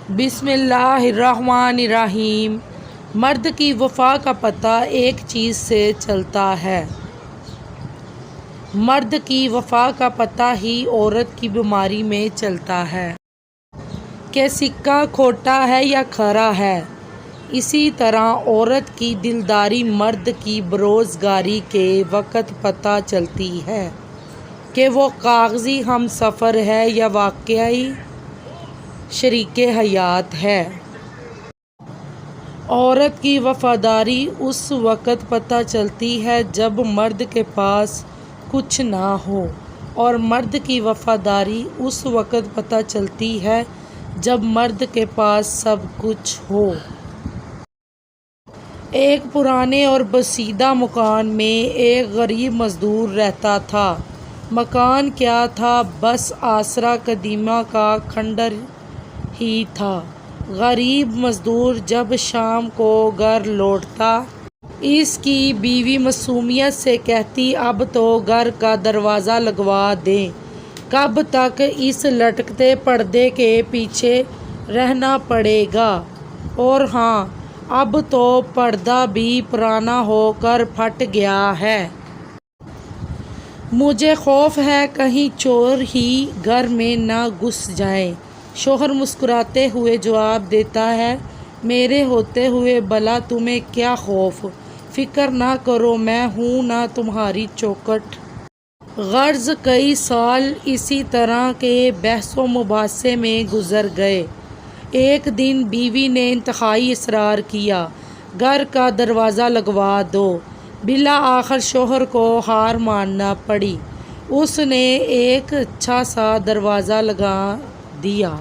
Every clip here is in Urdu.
بسم اللہ الرحمن الرحیم۔ مرد کی وفا کا پتہ ایک چیز سے چلتا ہے۔ مرد کی وفا کا پتہ ہی عورت کی بیماری میں چلتا ہے کہ سکہ کھوٹا ہے یا کھرا ہے۔ اسی طرح عورت کی دلداری مرد کی بروزگاری کے وقت پتہ چلتی ہے کہ وہ کاغذی ہم سفر ہے یا واقعی شریک حیات ہے۔ عورت کی وفاداری اس وقت پتہ چلتی ہے جب مرد کے پاس کچھ نہ ہو، اور مرد کی وفاداری اس وقت پتہ چلتی ہے جب مرد کے پاس سب کچھ ہو۔ ایک پرانے اور بسیدہ مکان میں ایک غریب مزدور رہتا تھا۔ مکان کیا تھا، بس آسرا قدیمہ کا کھنڈر ہی تھا۔ غریب مزدور جب شام کو گھر لوٹتا، اس کی بیوی معصومیت سے کہتی، اب تو گھر کا دروازہ لگوا دیں، کب تک اس لٹکتے پردے کے پیچھے رہنا پڑے گا؟ اور ہاں، اب تو پردہ بھی پرانا ہو کر پھٹ گیا ہے۔ مجھے خوف ہے کہیں چور ہی گھر میں نہ گھس جائیں۔ شوہر مسکراتے ہوئے جواب دیتا ہے، میرے ہوتے ہوئے بھلا تمہیں کیا خوف؟ فکر نہ کرو، میں ہوں نا تمہاری چوکھٹ۔ غرض کئی سال اسی طرح کے بحث و مباحثے میں گزر گئے۔ ایک دن بیوی نے انتہائی اصرار کیا، گھر کا دروازہ لگوا دو۔ بالآخر شوہر کو ہار ماننا پڑی۔ اس نے ایک اچھا سا دروازہ لگا دیا۔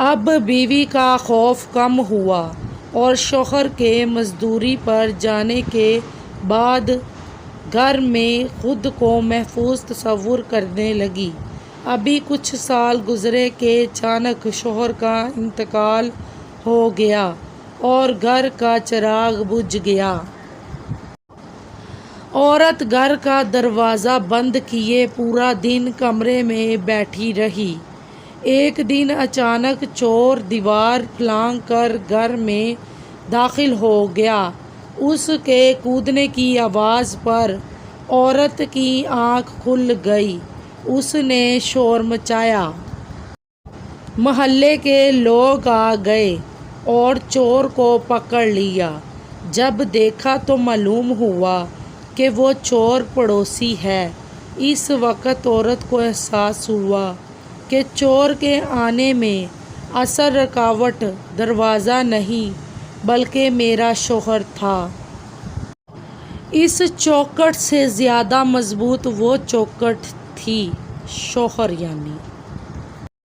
اب بیوی کا خوف کم ہوا اور شوہر کے مزدوری پر جانے کے بعد گھر میں خود کو محفوظ تصور کرنے لگی۔ ابھی کچھ سال گزرے کہ اچانک شوہر کا انتقال ہو گیا اور گھر کا چراغ بجھ گیا۔ عورت گھر کا دروازہ بند کیے پورا دن کمرے میں بیٹھی رہی۔ ایک دن اچانک چور دیوار پھلانگ کر گھر میں داخل ہو گیا۔ اس کے کودنے کی آواز پر عورت کی آنکھ کھل گئی۔ اس نے شور مچایا۔ محلے کے لوگ آ گئے اور چور کو پکڑ لیا۔ جب دیکھا تو معلوم ہوا کہ وہ چور پڑوسی ہے۔ اس وقت عورت کو احساس ہوا کہ چور کے آنے میں اصل رکاوٹ دروازہ نہیں بلکہ میرا شوہر تھا۔ اس چوکھٹ سے زیادہ مضبوط وہ چوکھٹ تھی، شوہر یعنی